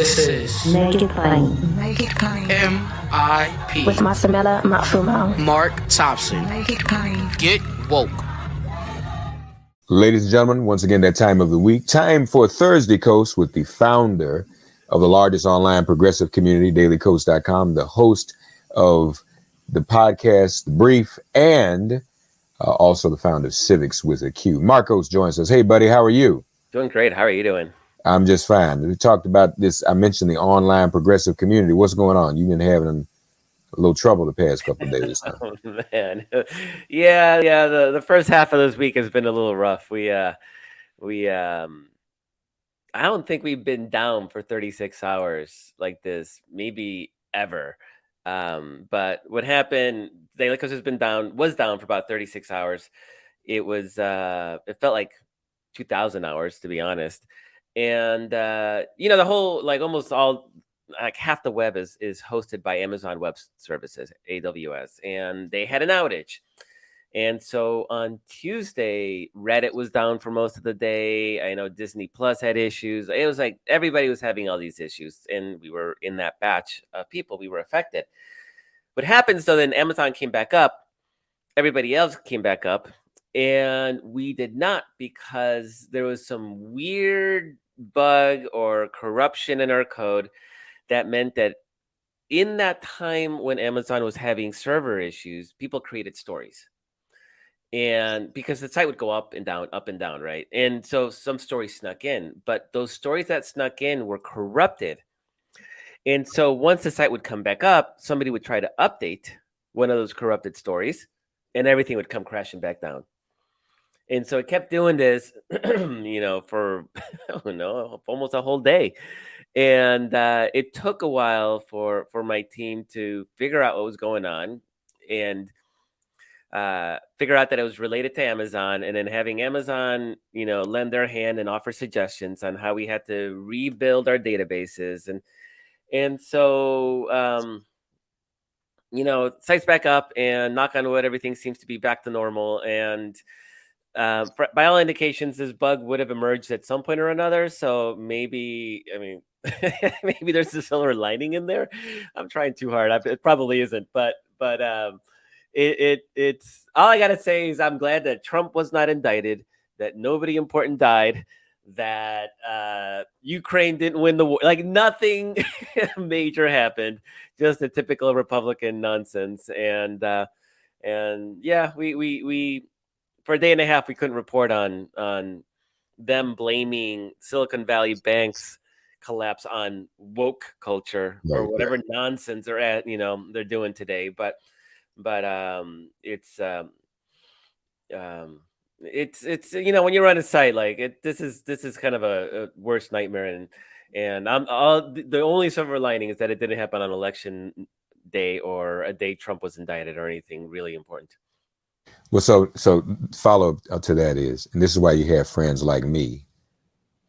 This is Make it plain. Make it plain. MIP With Masamela Matfumo. Mark Thompson. Make it plain. Get woke. Ladies and gentlemen, once again, that time of the week. Time for Thursday Kos with the founder of the largest online progressive community, dailykos.com, the host of the podcast, The Brief, and also the founder of Civics with a Q. Markos joins us. Hey, buddy, how are you? Doing great. How are you doing? I'm just fine. We talked about this. I mentioned the online progressive community. What's going on? You've been having a little trouble the past couple of days. Huh? Oh man, yeah. The first half of this week has been a little rough. I don't think we've been down for 36 hours like this, maybe ever. But what happened? Daily Kos was down for about 36 hours. It felt like 2,000 hours, to be honest. And the whole, like, almost all, like half the web is hosted by Amazon Web Services, AWS, and they had an outage. And so on Tuesday, Reddit was down for most of the day. I know Disney Plus had issues. It was like everybody was having all these issues, and we were in that batch of people. We were affected. What happens, though, then Amazon came back up. Everybody else came back up, and we did not, because there was some weird bug or corruption in our code that meant that in that time when Amazon was having server issues, people created stories. And because the site would go up and down, right? And so some stories snuck in, but those stories that snuck in were corrupted. And so once the site would come back up, somebody would try to update one of those corrupted stories, and everything would come crashing back down. And so it kept doing this, for, I don't know, almost a whole day. And it took a while for my team to figure out what was going on and figure out that it was related to Amazon, and then having Amazon, lend their hand and offer suggestions on how we had to rebuild our databases. And so, site's back up, and knock on wood, everything seems to be back to normal. And by all indications, this bug would have emerged at some point or another. So maybe there's a silver lining in there. I'm trying too hard. It probably isn't, but it's all I gotta say is I'm glad that Trump was not indicted, that nobody important died, that Ukraine didn't win the war. Like, nothing major happened. Just a typical Republican nonsense. And yeah, we for a day and a half, we couldn't report on them blaming Silicon Valley Bank's collapse on woke culture or whatever nonsense they're doing today. But it's when you run a site like this is kind of a worst nightmare. And the only silver lining is that it didn't happen on election day or a day Trump was indicted or anything really important. Well, so follow up to that is, and this is why you have friends like me,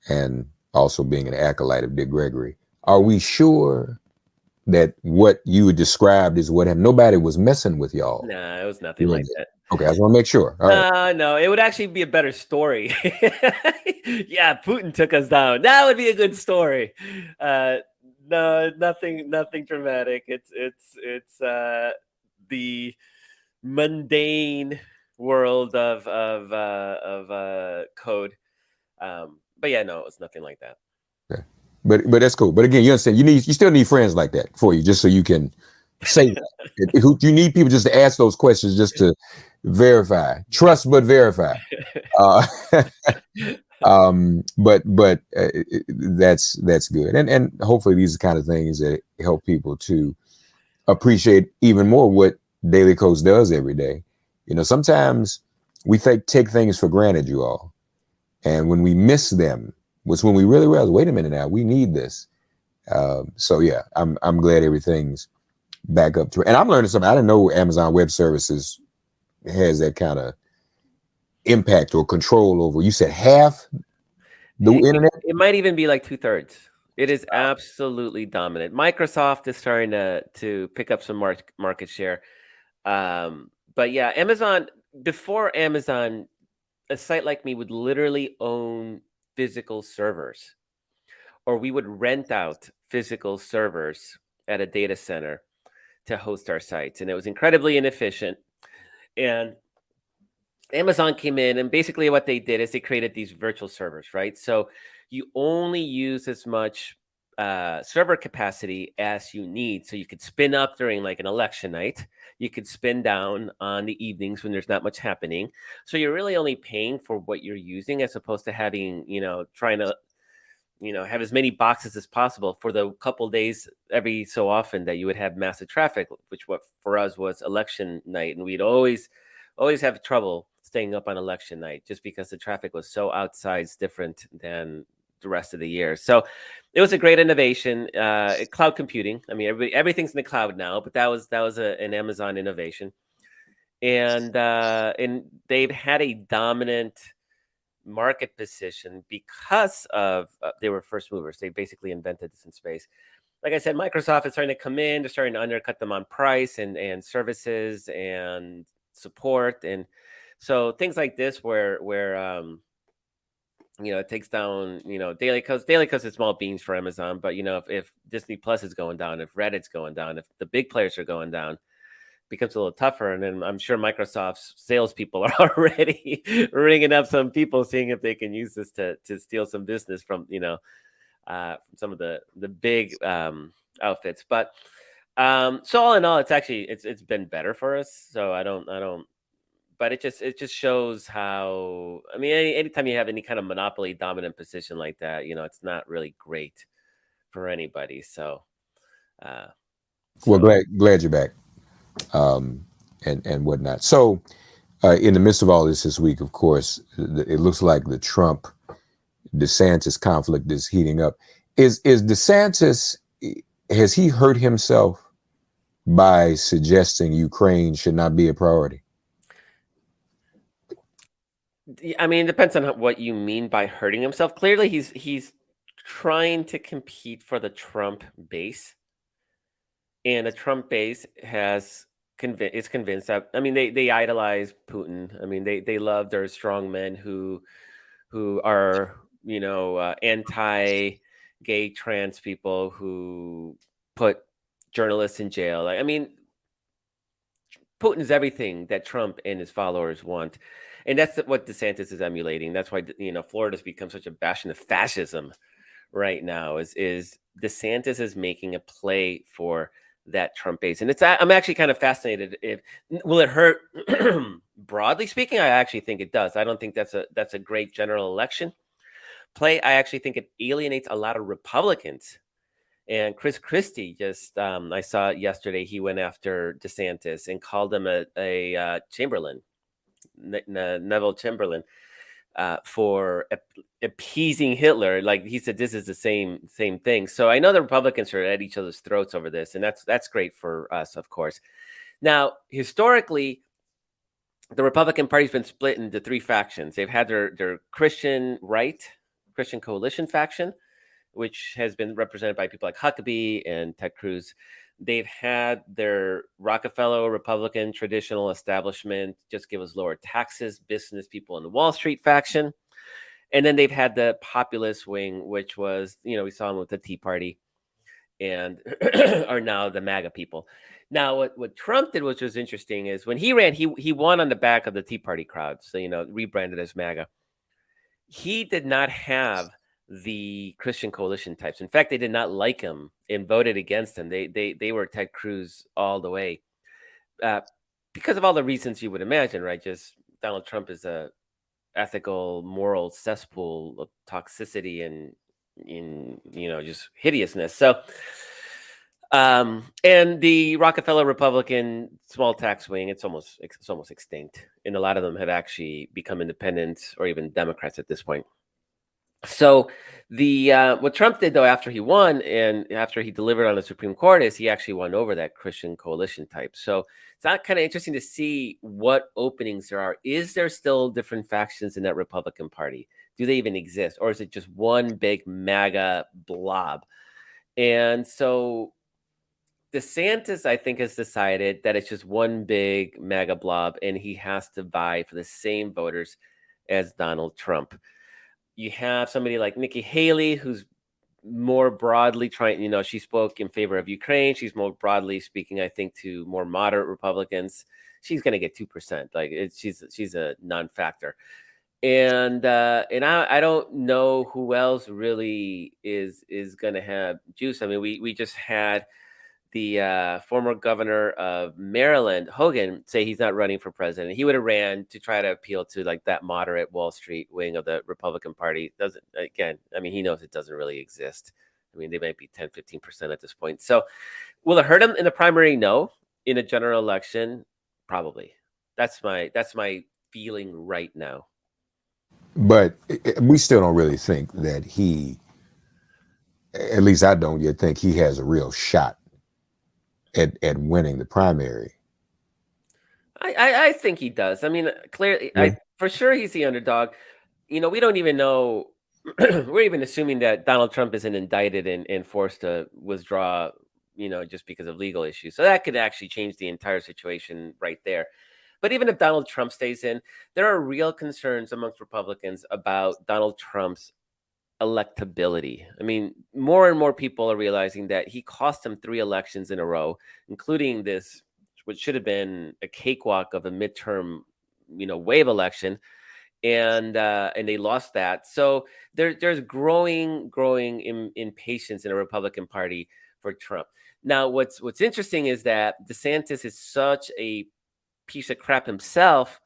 and also being an acolyte of Dick Gregory. Are we sure that what you described is what happened? Nobody was messing with y'all. Nah, it was nothing like that. Okay, I just want to make sure. All right. No, it would actually be a better story. Yeah, Putin took us down. That would be a good story. No, nothing dramatic. It's the mundane world of code. But yeah, no, it's nothing like that. Okay. But that's cool. But again, you understand, you still need friends like that for you, just so you can say that. You need people just to ask those questions, just to verify, trust but verify. But that's good, and hopefully these are the kind of things that help people to appreciate even more what Daily Kos does every day. Sometimes we take things for granted, you all, and when we miss them, was when we really realize, wait a minute now, we need this. So yeah, I'm glad everything's back up to it. And I'm learning something. I didn't know Amazon Web Services has that kind of impact or control over. You said half the internet? It might even be like 2/3. It is absolutely dominant. Microsoft is starting to pick up some market share. But yeah, Amazon, before Amazon, a site like me would literally own physical servers, or we would rent out physical servers at a data center to host our sites, and it was incredibly inefficient. And Amazon came in, and basically what they did is they created these virtual servers, right? So you only use as much server capacity as you need. So you could spin up during like an election night. You could spin down on the evenings when there's not much happening. So you're really only paying for what you're using, as opposed to having, trying to, have as many boxes as possible for the couple days every so often that you would have massive traffic, which what for us was election night. And we'd always have trouble staying up on election night just because the traffic was so outsized different than the rest of the year. So it was a great innovation. Cloud computing. I mean, everything's in the cloud now, but that was an Amazon innovation, and they've had a dominant market position because of they were first movers. They basically invented this in space. Like I said, Microsoft is starting to come in. They're starting to undercut them on price and services and support, and so things like this where it takes down Daily Kos is small beans for Amazon, but if Disney Plus is going down, if Reddit's going down, if the big players are going down, it becomes a little tougher. And then I'm sure Microsoft's salespeople are already ringing up some people, seeing if they can use this to steal some business from some of the big outfits. But so all in all, it's been better for us. So I don't. But it just shows how, I mean, anytime you have any kind of monopoly dominant position like that, it's not really great for anybody. So, Well, glad you're back, and whatnot. So, in the midst of all this week, of course, it looks like the Trump DeSantis conflict is heating up. Is DeSantis, has he hurt himself by suggesting Ukraine should not be a priority? I mean, it depends on what you mean by hurting himself. Clearly, he's trying to compete for the Trump base, and the Trump base is convinced that. I mean, they idolize Putin. I mean, they love their strong men who are anti-gay trans people who put journalists in jail. I mean, Putin is everything that Trump and his followers want. And that's what DeSantis is emulating. That's why, Florida's become such a bastion of fascism right now is DeSantis is making a play for that Trump base. And I'm actually kind of fascinated. Will it hurt? Broadly speaking, I actually think it does. I don't think that's a great general election play. I actually think it alienates a lot of Republicans. And Chris Christie just, I saw yesterday, he went after DeSantis and called him a Chamberlain. Neville Chamberlain, for appeasing Hitler. Like he said, this is the same thing. So I know the Republicans are at each other's throats over this, and that's great for us, of course. Now, historically, the Republican Party's been split into three factions. They've had their Christian right, Christian coalition faction, which has been represented by people like Huckabee and Ted Cruz. They've had their Rockefeller Republican traditional establishment, just give us lower taxes, business people in the Wall Street faction. And then they've had the populist wing, which was, we saw them with the Tea Party, and are now the MAGA people. Now, what Trump did, which was interesting, is when he ran, he won on the back of the Tea Party crowd. So, rebranded as MAGA. He did not have the Christian coalition types. In fact, they did not like him and voted against him. They were Ted Cruz all the way, because of all the reasons you would imagine, right? Just Donald Trump is a ethical, moral cesspool of toxicity and just hideousness. So, and the Rockefeller Republican small tax wing, it's almost extinct, and a lot of them have actually become independent or even Democrats at this point. So what Trump did, though, after he won and after he delivered on the Supreme Court, is he actually won over that Christian coalition type. So it's not kind of interesting to see what openings there are. Is there still different factions in that Republican Party? Do they even exist? Or is it just one big MAGA blob? And so DeSantis, I think, has decided that it's just one big MAGA blob, and he has to vie for the same voters as Donald Trump. You have somebody like Nikki Haley, who's more broadly trying, she spoke in favor of Ukraine. She's more broadly speaking, I think, to more moderate Republicans. She's going to get 2%. Like she's a non-factor. And I don't know who else really is going to have juice. I mean, we just had the former governor of Maryland, Hogan, say he's not running for president. He would have ran to try to appeal to like that moderate Wall Street wing of the Republican Party. He knows it doesn't really exist. I mean, they might be 10, 15% at this point. So will it hurt him in the primary? No. In a general election, probably. That's my feeling right now. But we still don't really think that at least I don't yet think he has a real shot at winning the primary. I think he does. I mean, clearly, Yeah. for sure he's the underdog. We don't even know. We're even assuming that Donald Trump isn't indicted and forced to withdraw, just because of legal issues. So that could actually change the entire situation right there. But even if Donald Trump stays in, there are real concerns amongst Republicans about Donald Trump's electability. I mean, more and more people are realizing that he cost them 3 elections in a row, including this, which should have been a cakewalk of a midterm, wave election, and they lost that. So there's growing impatience in the Republican Party for Trump. Now, what's interesting is that DeSantis is such a piece of crap himself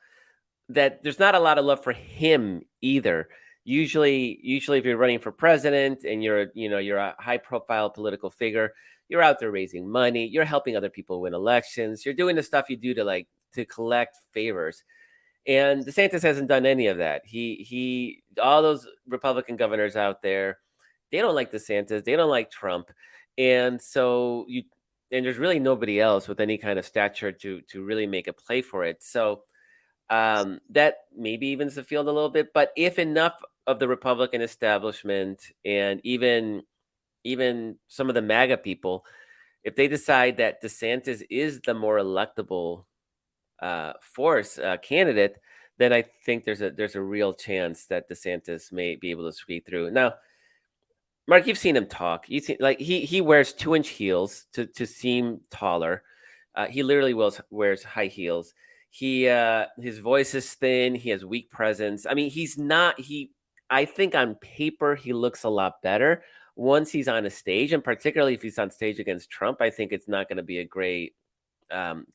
that there's not a lot of love for him either. Usually if you're running for president and you're a high profile political figure, you're out there raising money, you're helping other people win elections, you're doing the stuff you do to collect favors. And DeSantis hasn't done any of that. He all those Republican governors out there, they don't like DeSantis, they don't like Trump. And so there's really nobody else with any kind of stature to really make a play for it. So that maybe evens the field a little bit. But if enough of the Republican establishment and even some of the MAGA people, if they decide that DeSantis is the more electable candidate, then I think there's a real chance that DeSantis may be able to squeak through. Now, Mark, you've seen him talk. You see, like he wears 2-inch heels to seem taller. He literally wears high heels. His voice is thin. He has weak presence. I mean, I think on paper he looks a lot better once he's on a stage, and particularly if he's on stage against Trump. I think it's not going to be a great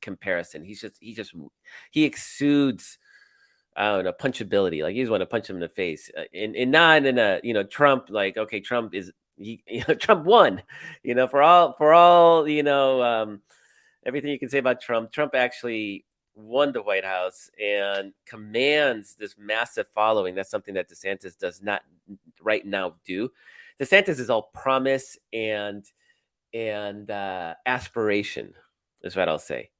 comparison. He exudes, I don't know, punchability. Like you just want to punch him in the face, and not in a Trump, like, okay, Trump is Trump won, for all everything you can say about Trump. Trump actually won the White House and commands this massive following. That's something that DeSantis does not right now do. DeSantis is all promise and aspiration, is what I'll say.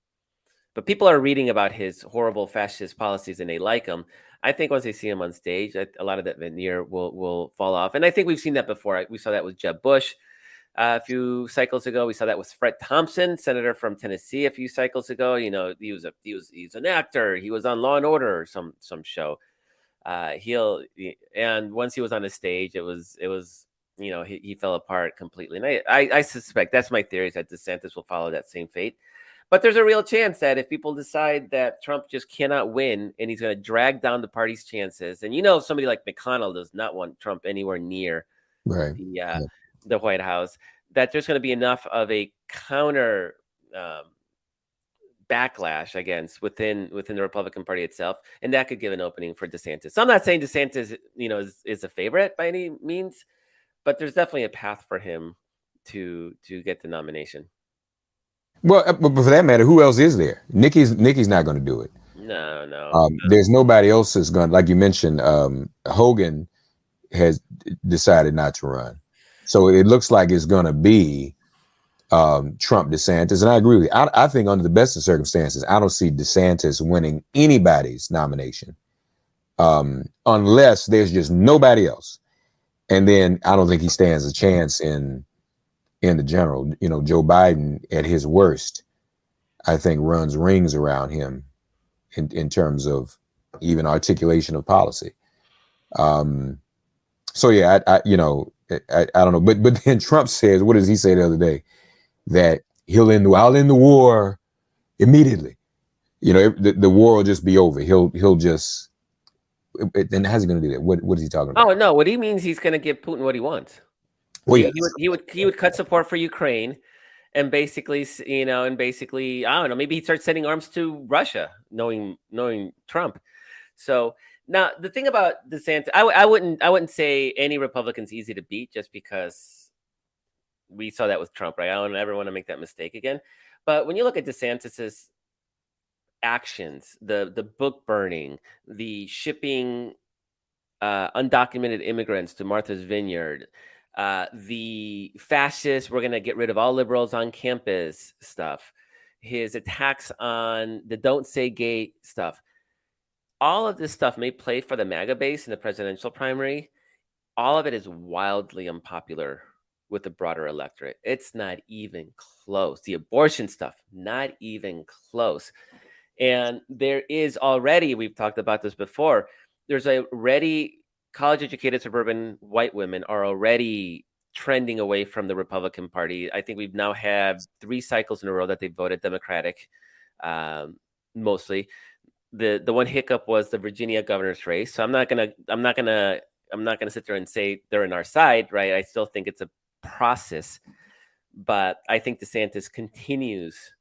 But people are reading about his horrible fascist policies and they like him. I think once they see him on stage, a lot of that veneer will fall off. And I think we've seen that before. We saw that with Jeb Bush a few cycles ago. We saw that with Fred Thompson, senator from Tennessee, a few cycles ago. He's an actor. He was on Law and Order or some show. And once he was on a stage, it was he fell apart completely. And I suspect, that's my theory, is that DeSantis will follow that same fate. But there's a real chance that if people decide that Trump just cannot win and he's going to drag down the party's chances, and somebody like McConnell does not want Trump anywhere near the White House, that there's going to be enough of a counter backlash against within the Republican Party itself, and that could give an opening for DeSantis. So I'm not saying DeSantis, is a favorite by any means, but there's definitely a path for him to get the nomination. Well, but for that matter, who else is there? Nikki's not going to do it. No. There's nobody else that's going. Like you mentioned, Hogan has decided not to run, so it looks like it's going to be Trump, DeSantis, and I agree with you. I think under the best of circumstances, I don't see DeSantis winning anybody's nomination, unless there's just nobody else, and then I don't think he stands a chance in the general. Joe Biden at his worst, I think, runs rings around him in terms of even articulation of policy. So yeah, I don't know, but then Trump says, what does he say the other day? That I'll end the war immediately. The war will just be over. He'll just. Then how's he going to do that? What is he talking about? Oh no, what he means, he's going to give Putin what he wants. Well, He would cut support for Ukraine, and basically, I don't know, maybe he'd start sending arms to Russia, knowing Trump. So now the thing about DeSantis, I wouldn't say any Republican's easy to beat just because we saw that with Trump, right? I don't ever want to make that mistake again. But when you look at DeSantis's actions, the book burning, the shipping undocumented immigrants to Martha's Vineyard, the fascist, we're going to get rid of all liberals on campus stuff, his attacks on the Don't Say Gay stuff. All of this stuff may play for the MAGA base in the presidential primary. All of it is wildly unpopular with the broader electorate. It's not even close. The abortion stuff, not even close. And there is already, we've talked about this before, there's already college-educated suburban white women are already trending away from the Republican Party. I think we've now had 3 cycles in a row that they voted Democratic, mostly. The one hiccup was the Virginia governor's race. So I'm not gonna sit there and say they're on our side, right? I still think it's a process, but I think DeSantis continues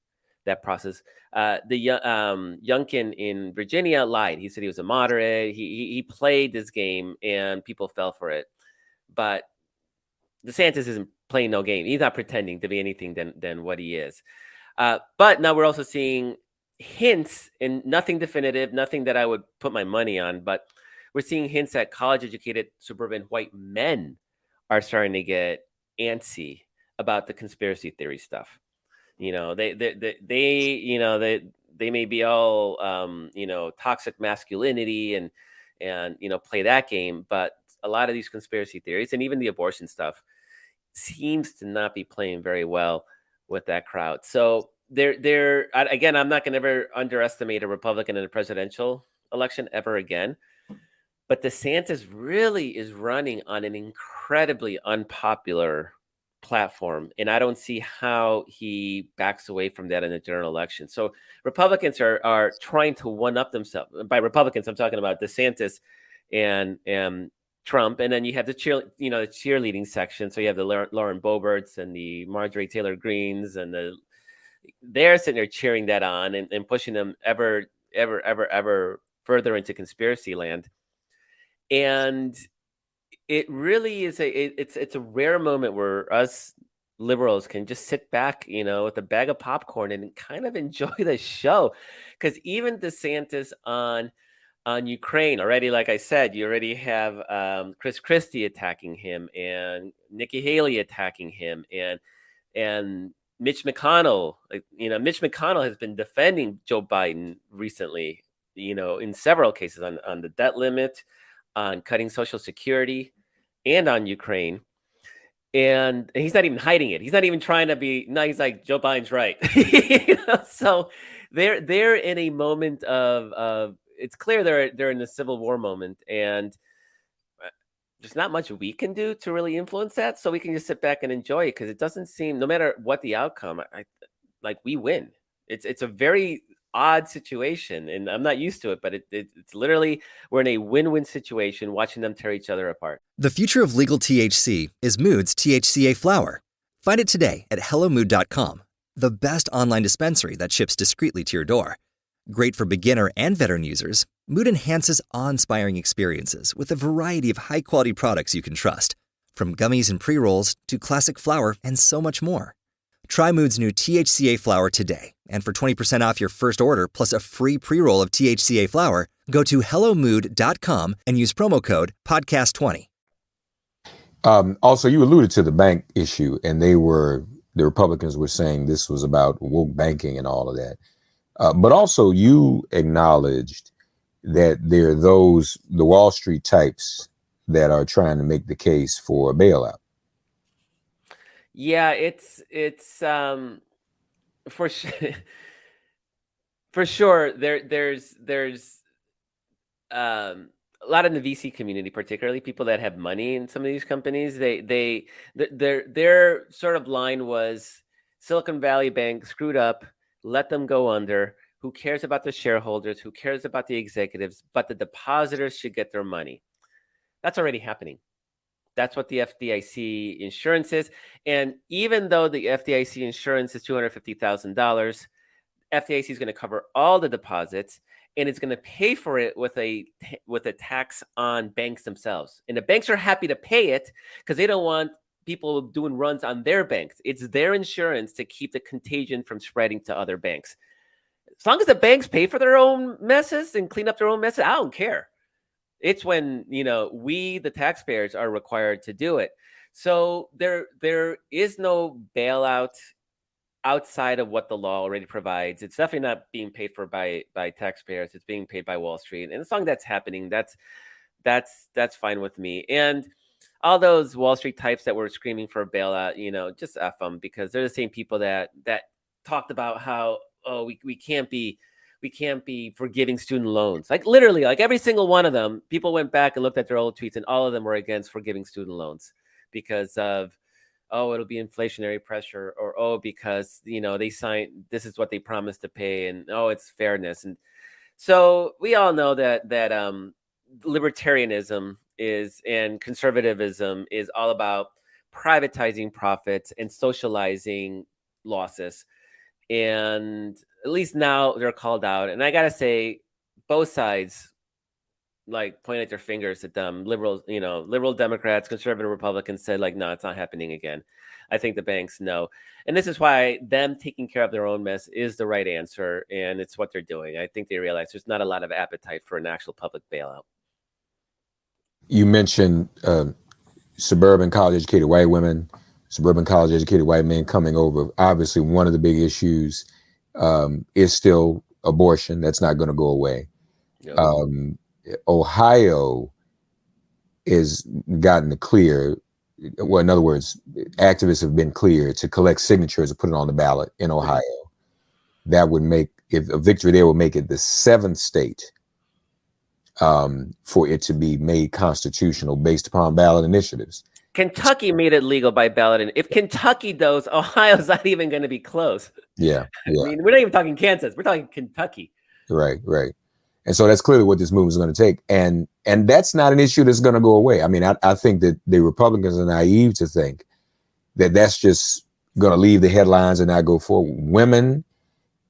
that process. Youngkin in Virginia lied. He said he was a moderate. He played this game and people fell for it. But DeSantis isn't playing no game. He's not pretending to be anything than what he is. But now we're also seeing hints, and nothing definitive, nothing that I would put my money on, but we're seeing hints that college-educated suburban white men are starting to get antsy about the conspiracy theory stuff. They may be all toxic masculinity and play that game, but a lot of these conspiracy theories and even the abortion stuff seems to not be playing very well with that crowd. So again, I'm not going to ever underestimate a Republican in a presidential election ever again. But DeSantis really is running on an incredibly unpopular platform, and I don't see how he backs away from that in the general election. So Republicans are trying to one up themselves. By Republicans, I'm talking about DeSantis and Trump, and then you have the cheerleading section. So you have the Lauren Boeberts and the Marjorie Taylor Greens, and they're sitting there cheering that on and pushing them ever further into conspiracy land. And it really is it's a rare moment where us liberals can just sit back, with a bag of popcorn and kind of enjoy the show. Because even DeSantis on Ukraine already, like I said, you already have Chris Christie attacking him and Nikki Haley attacking him and Mitch McConnell. Mitch McConnell has been defending Joe Biden recently, in several cases on the debt limit, on cutting Social Security, and on Ukraine. And he's not even hiding it. He's not even trying to be. No, he's like, Joe Biden's right. So they're in a moment of it's clear they're in a civil war moment, and there's not much we can do to really influence that. So we can just sit back and enjoy it, because it doesn't seem, no matter what the outcome, we win. It's a very odd situation, and I'm not used to it, but it's literally, we're in a win-win situation watching them tear each other apart. The future of legal THC is Mood's THCA flower. Find it today at HelloMood.com, the best online dispensary that ships discreetly to your door. Great for beginner and veteran users, Mood enhances awe-inspiring experiences with a variety of high-quality products you can trust, from gummies and pre-rolls to classic flower and so much more. Try Mood's new THCA flower today, and for 20% off your first order plus a free pre-roll of THCA flower, go to HelloMood.com and use promo code PODCAST20. Also, you alluded to the bank issue, and the Republicans were saying this was about woke banking and all of that. But also, you acknowledged that there are the Wall Street types that are trying to make the case for a bailout. Yeah, it's for sure. For sure, there's a lot in the VC community, particularly people that have money in some of these companies, their sort of line was Silicon Valley Bank screwed up, let them go under. Who cares about the shareholders? Who cares about the executives? But the depositors should get their money. That's already happening. That's what the FDIC insurance is. And even though the FDIC insurance is $250,000, FDIC is going to cover all the deposits, and it's going to pay for it with a tax on banks themselves. And the banks are happy to pay it because they don't want people doing runs on their banks. It's their insurance to keep the contagion from spreading to other banks. As long as the banks pay for their own messes and clean up their own messes, I don't care. It's when, we, the taxpayers, are required to do it. So there is no bailout outside of what the law already provides. It's definitely not being paid for by taxpayers. It's being paid by Wall Street. And as long as that's happening, that's fine with me. And all those Wall Street types that were screaming for a bailout, just F them, because they're the same people that talked about how, we can't be forgiving student loans. Like literally, like every single one of them, people went back and looked at their old tweets, and all of them were against forgiving student loans because of, it'll be inflationary pressure, or because they signed, this is what they promised to pay, and it's fairness. And so we all know that libertarianism and conservatism is all about privatizing profits and socializing losses. And at least now they're called out. And I gotta say, both sides like point at their fingers at them. Liberal Democrats, conservative Republicans said like, no, it's not happening again. I think the banks know. And this is why them taking care of their own mess is the right answer. And it's what they're doing. I think they realize there's not a lot of appetite for an actual public bailout. You mentioned suburban college-educated white women, suburban college-educated white men coming over. Obviously, one of the big issues is still abortion. That's not going to go away. Yep. Ohio has gotten the clear. Well, in other words, activists have been cleared to collect signatures and put it on the ballot in Ohio. That would make, if a victory there, would make it the 7th state for it to be made constitutional based upon ballot initiatives. Kentucky made it legal by ballot. And if Kentucky does, Ohio's not even going to be close. Yeah. I mean, we're not even talking Kansas. We're talking Kentucky. Right. And so that's clearly what this movement is going to take. And that's not an issue that's going to go away. I mean, I think that the Republicans are naive to think that that's just going to leave the headlines and not go forward. Women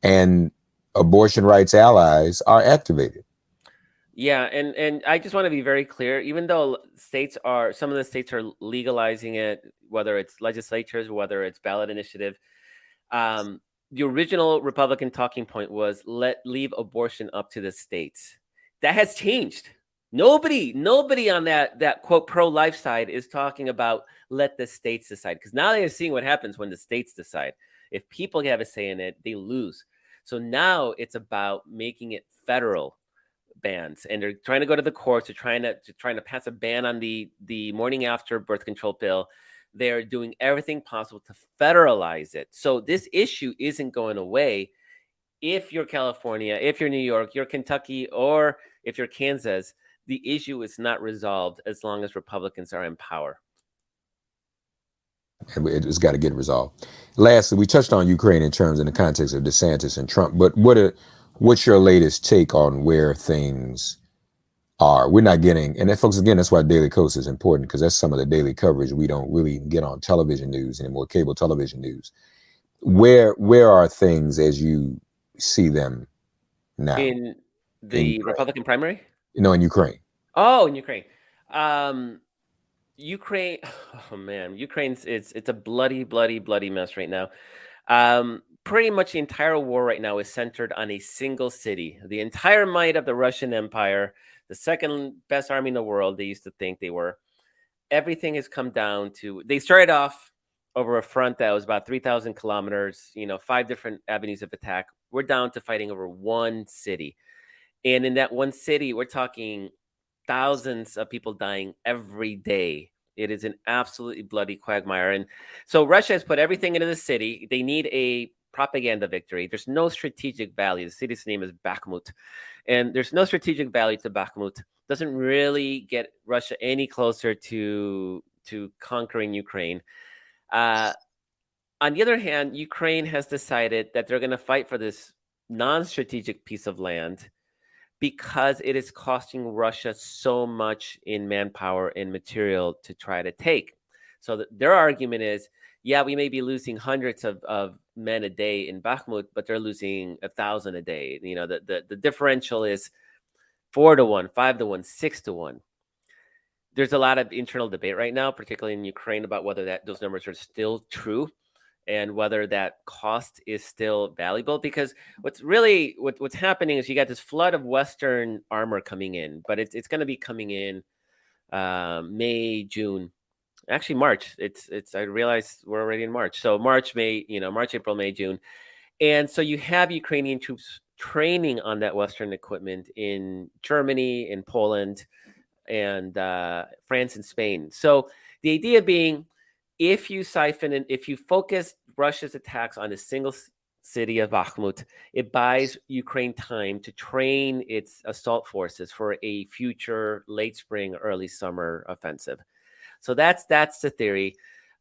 and abortion rights allies are activated. Yeah, and I just want to be very clear, even though some of the states are legalizing it, whether it's legislatures, whether it's ballot initiative, the original Republican talking point was leave abortion up to the states. That has changed. Nobody on that quote pro-life side is talking about let the states decide, because now they're seeing what happens when the states decide. If people have a say in it, they lose. So now it's about making it federal bans, and they're trying to go to the courts. They're trying to pass a ban on the morning after birth control pill. They're doing everything possible to federalize it. So this issue isn't going away. If you're California, if you're New York, you're Kentucky, or if you're Kansas, the issue is not resolved as long as Republicans are in power. And it's got to get resolved. Lastly, we touched on Ukraine in terms in the context of DeSantis and Trump, but what's your latest take on where things are? We're not getting, and that, folks, again, that's why Daily Kos is important, because that's some of the daily coverage we don't really get on television news anymore, cable television news. Where are things as you see them now? In the Republican primary? No, in Ukraine. Oh, in Ukraine. Ukraine, oh man, Ukraine's it's a bloody mess right now. Pretty much the entire war right now is centered on a single city. The entire might of the Russian Empire, the second best army in the world, they used to think they were. Everything has come down to, they started off over a front that was about 3,000 kilometers, 5 different avenues of attack. We're down to fighting over one city. And in that one city, we're talking thousands of people dying every day. It is an absolutely bloody quagmire. And so Russia has put everything into the city. They need a propaganda victory. There's no strategic value. The city's name is Bakhmut. And there's no strategic value to Bakhmut. Doesn't really get Russia any closer to conquering Ukraine. On the other hand, Ukraine has decided that they're going to fight for this non-strategic piece of land because it is costing Russia so much in manpower and material to try to take. So their argument is, yeah, we may be losing hundreds of men a day in Bakhmut, but they're losing 1,000 a day. You know, the differential is 4-1, 5-1, 6-1. There's a lot of internal debate right now, particularly in Ukraine, about whether those numbers are still true and whether that cost is still valuable. Because what's happening is you got this flood of Western armor coming in, but it's going to be coming in May, June, actually March. I realize we're already in March. So March, April, May, June. And so you have Ukrainian troops training on that Western equipment in Germany, in Poland, and France and Spain. So the idea being, if you focus Russia's attacks on a single city of Bakhmut, it buys Ukraine time to train its assault forces for a future late spring, early summer offensive. So that's the theory.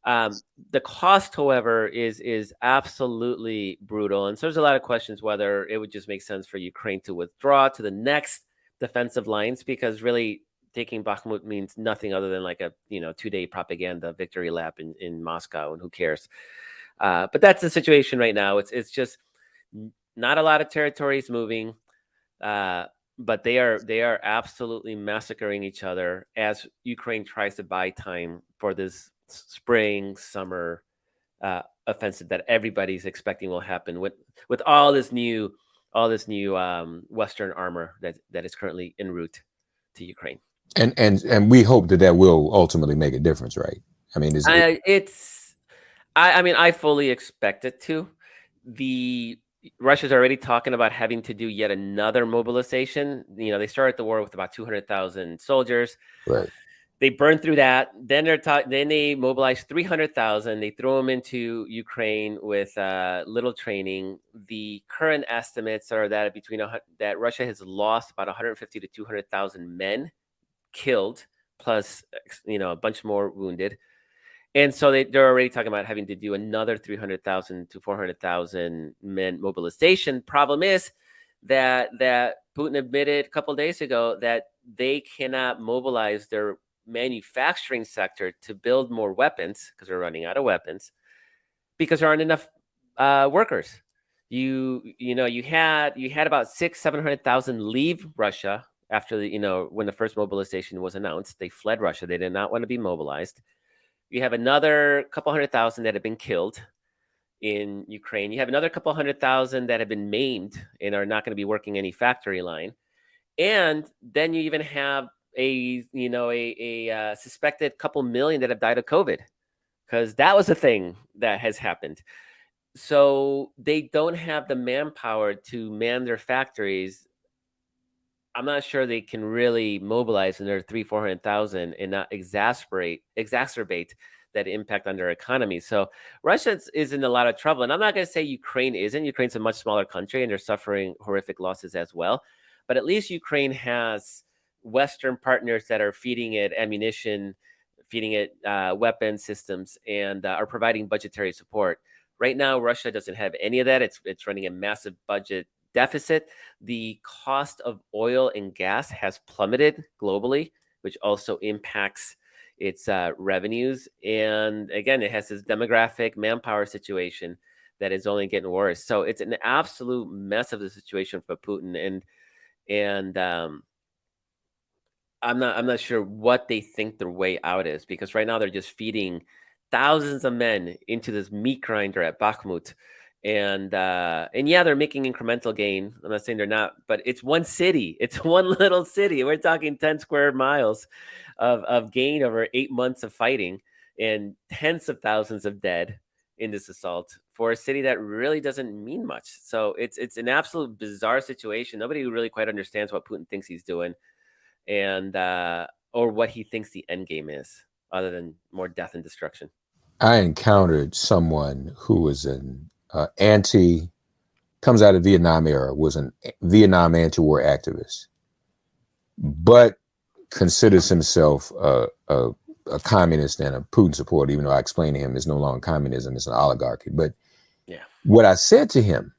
The cost, however, is absolutely brutal. And so there's a lot of questions whether it would just make sense for Ukraine to withdraw to the next defensive lines, because really taking Bakhmut means nothing other than like a 2-day propaganda victory lap in Moscow, and who cares? But that's the situation right now. It's just not a lot of territories moving, but they are absolutely massacring each other as Ukraine tries to buy time for this spring summer offensive that everybody's expecting will happen with all this new Western armor that is currently en route to Ukraine. And we hope that will ultimately make a difference, right? I mean, I fully expect it to. Russia's already talking about having to do yet another mobilization. They started the war with about 200,000 soldiers. Right. They burned through that. Then they mobilized 300,000. They threw them into Ukraine with little training. The current estimates are that that Russia has lost about 150 to 200,000 men killed, plus a bunch more wounded. And so they're already talking about having to do another 300,000 to 400,000 men mobilization. Problem is that Putin admitted a couple of days ago that they cannot mobilize their manufacturing sector to build more weapons because they're running out of weapons, because there aren't enough workers. You had about 700,000 leave Russia after when the first mobilization was announced. They fled Russia. They did not want to be mobilized. You have another couple 100,000 that have been killed in Ukraine. You have another couple 100,000 that have been maimed and are not going to be working any factory line. And then you even have a suspected couple million that have died of COVID, because that was a thing that has happened. So they don't have the manpower to man their factories. I'm not sure they can really mobilize another 300,000-400,000 and not exacerbate that impact on their economy. So Russia is in a lot of trouble. And I'm not going to say Ukraine isn't. Ukraine's a much smaller country and they're suffering horrific losses as well. But at least Ukraine has Western partners that are feeding it ammunition, feeding it weapon systems, and are providing budgetary support. Right now, Russia doesn't have any of that. It's running a massive budget deficit. The cost of oil and gas has plummeted globally, which also impacts its revenues. And again, it has this demographic manpower situation that is only getting worse. So it's an absolute mess of the situation for Putin. And I'm not sure what they think their way out is, because right now they're just feeding thousands of men into this meat grinder at Bakhmut. And yeah, they're making incremental gain. I'm not saying they're not, but it's one city. It's one little city. We're talking 10 square miles of gain over 8 months of fighting, and tens of thousands of dead in this assault for a city that really doesn't mean much. So it's an absolute bizarre situation. Nobody really quite understands what Putin thinks he's doing, and or what he thinks the end game is, other than more death and destruction. I encountered someone who was an anti-Putin comes out of Vietnam era, was a Vietnam anti-war activist, but considers himself a communist and a Putin supporter, even though I explained to him it's no longer communism, it's an oligarchy. But Yeah. what I said to him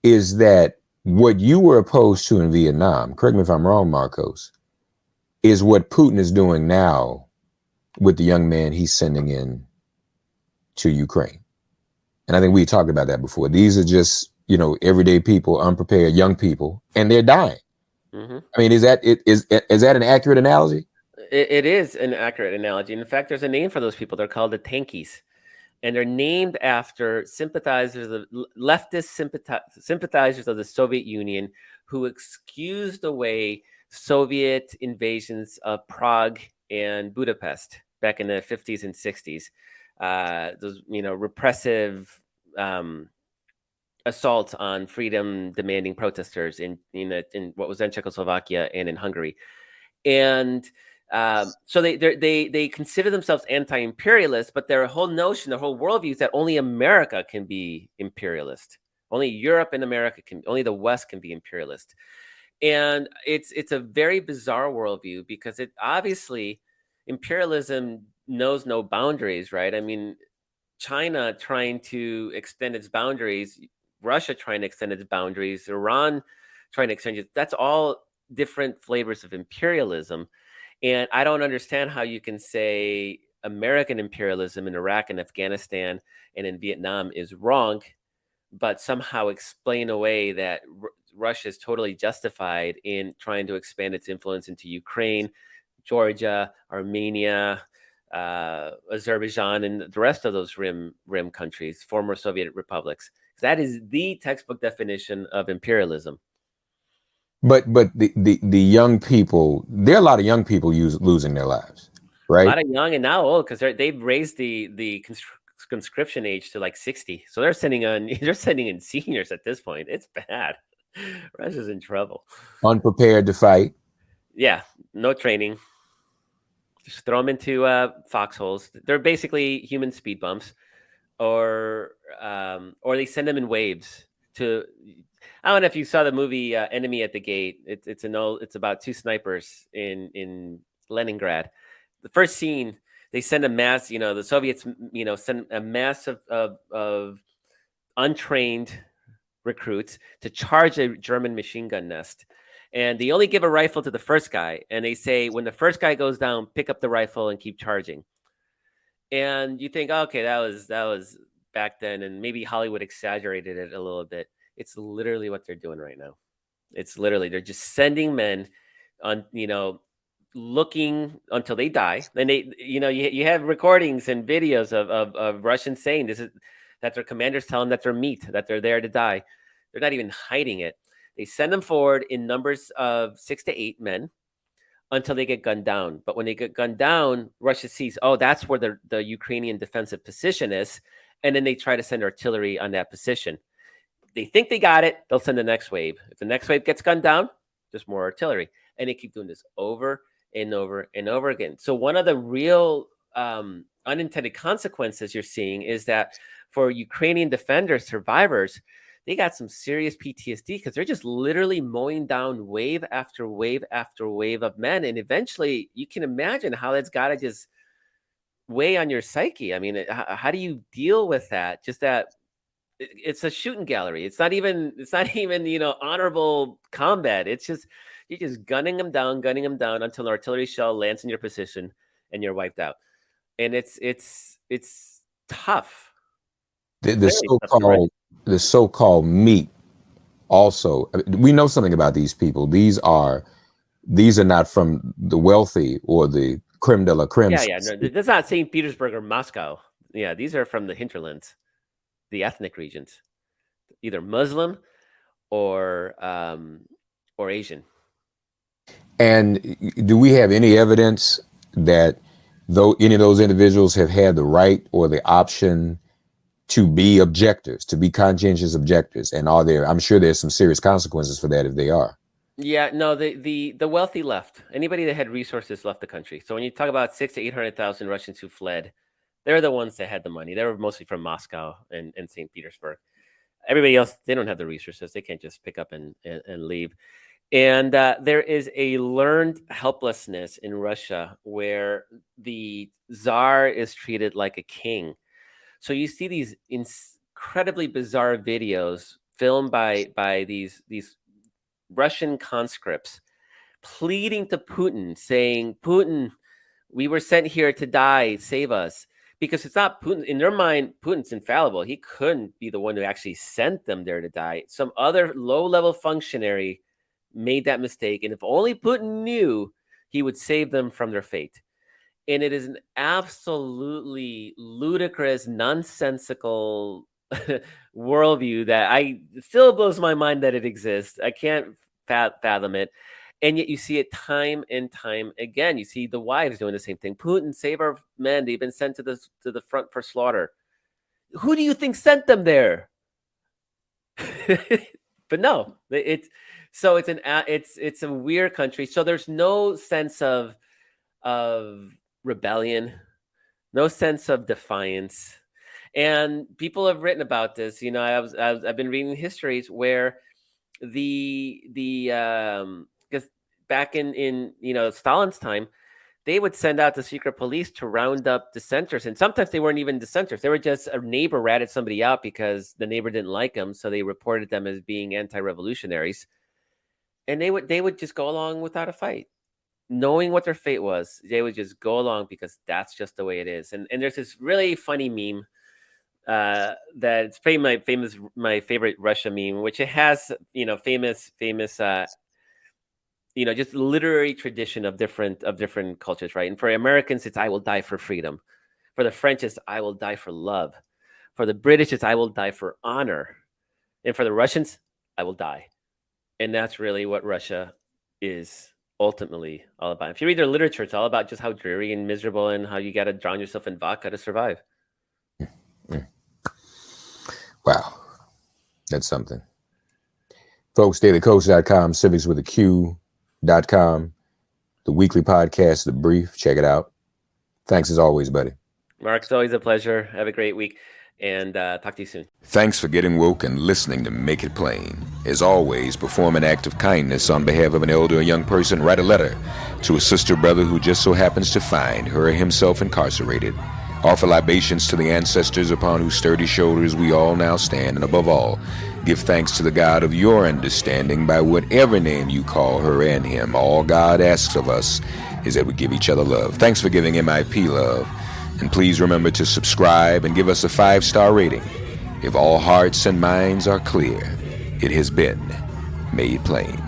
is that what you were opposed to in Vietnam, correct me if I'm wrong, Markos, is what Putin is doing now with the young man he's sending in to Ukraine. And I think we talked about that before. These are just, everyday people, unprepared young people, and they're dying. Mm-hmm. I mean, is that an accurate analogy? It is an accurate analogy. In fact, there's a name for those people. They're called the tankies. And they're named after leftist sympathizers of the Soviet Union who excused away Soviet invasions of Prague and Budapest back in the 50s and 60s. Those, repressive assaults on freedom-demanding protesters in what was then Czechoslovakia and in Hungary. And so they consider themselves anti-imperialist, but their whole notion, their whole worldview is that only America can be imperialist. Only Europe and America only the West can be imperialist. And it's a very bizarre worldview because it obviously imperialism knows no boundaries, right? I mean, China trying to extend its boundaries, Russia trying to extend its boundaries, Iran trying to extend it. That's all different flavors of imperialism. And I don't understand how you can say American imperialism in Iraq and Afghanistan and in Vietnam is wrong, but somehow explain away that Russia is totally justified in trying to expand its influence into Ukraine, Georgia, Armenia, Azerbaijan, and the rest of those rim countries, former Soviet republics. That is the textbook definition of imperialism. But the young people, there are a lot of young people losing their lives, right? A lot of young and now old because they've raised the conscription age to like 60. So they're sending in seniors at this point. It's bad. Russia's in trouble. Unprepared to fight. Yeah, no training. Just throw them into foxholes. They're basically human speed bumps, or they send them in waves to. I don't know if you saw the movie Enemy at the Gate. It's about two snipers in Leningrad. The first scene, they send a mass. The Soviets, send a mass of untrained recruits to charge a German machine gun nest. And they only give a rifle to the first guy. And they say, when the first guy goes down, pick up the rifle and keep charging. And you think, okay, that was back then. And maybe Hollywood exaggerated it a little bit. It's literally what they're doing right now. It's literally, they're just sending men on, looking until they die. And they, you have recordings and videos of Russians saying that their commanders tell them that they're meat, that they're there to die. They're not even hiding it. They send them forward in numbers of 6 to 8 men until they get gunned down. But when they get gunned down, Russia sees, oh, that's where the Ukrainian defensive position is. And then they try to send artillery on that position. They think they got it. They'll send the next wave. If the next wave gets gunned down, there's more artillery. And they keep doing this over and over and over again. So one of the real unintended consequences you're seeing is that for Ukrainian defenders, survivors, they got some serious PTSD because they're just literally mowing down wave after wave after wave of men. And eventually you can imagine how that's got to just weigh on your psyche. I mean, how do you deal with that? Just that it's a shooting gallery. It's not even, honorable combat. It's just, you're just gunning them down until an artillery shell lands in your position and you're wiped out. And it's tough. The so-called meat. Also, we know something about these people. These are not from the wealthy or the creme de la creme. Yeah. No, that's not St. Petersburg or Moscow. Yeah, these are from the hinterlands, the ethnic regions, either Muslim or Asian. And do we have any evidence that though any of those individuals have had the right or the option to be objectors, to be conscientious objectors? And I'm sure there's some serious consequences for that if they are. Yeah, no, the wealthy left. Anybody that had resources left the country. So when you talk about 600,000 to 800,000 Russians who fled, they're the ones that had the money. They were mostly from Moscow and St. Petersburg. everybody else, they don't have the resources. They can't just pick up and leave. And there is a learned helplessness in Russia where the czar is treated like a king. So you see these incredibly bizarre videos filmed by these Russian conscripts pleading to Putin, saying, Putin, we were sent here to die, save us. Because it's not Putin. In their mind, Putin's infallible. He couldn't be the one who actually sent them there to die. Some other low-level functionary made that mistake. And if only Putin knew, he would save them from their fate. And it is an absolutely ludicrous, nonsensical worldview that it still blows my mind that it exists. I can't fathom it. And yet you see it time and time again. You see the wives doing the same thing. Putin, save our men. They've been sent to the front for slaughter. Who do you think sent them there? But no, it's a weird country. So there's no sense of rebellion, no sense of defiance. And people have written about this. You know, I've been reading histories where because back in Stalin's time, they would send out the secret police to round up dissenters, and sometimes they weren't even dissenters. They were just a neighbor ratted somebody out because the neighbor didn't like them, so they reported them as being anti-revolutionaries, and they would just go along without a fight, knowing what their fate was. They would just go along because that's just the way it is. And there's this really funny meme that's my favorite Russia meme, which it has famous just literary tradition of different cultures, right? And for Americans, it's "I will die for freedom." For the French, it's "I will die for love." For the British, it's "I will die for honor." And for the Russians, "I will die." And that's really what Russia is ultimately all about. If you read their literature, it's all about just how dreary and miserable and how you got to drown yourself in vodka to survive. Wow. That's something. Folks, dailykos.com, civics with a Q.com, the weekly podcast, The Brief. Check it out. Thanks as always, buddy. Mark, it's always a pleasure. Have a great week, and talk to you soon. Thanks for getting woke and listening to Make It Plain. As always, perform an act of kindness on behalf of an elder or young person. Write a letter to a sister or brother who just so happens to find her or himself incarcerated. Offer libations to the ancestors upon whose sturdy shoulders we all now stand. And above all, give thanks to the God of your understanding by whatever name you call her and him. All God asks of us is that we give each other love. Thanks for giving MIP love. And please remember to subscribe and give us a 5-star rating. If all hearts and minds are clear, it has been made plain.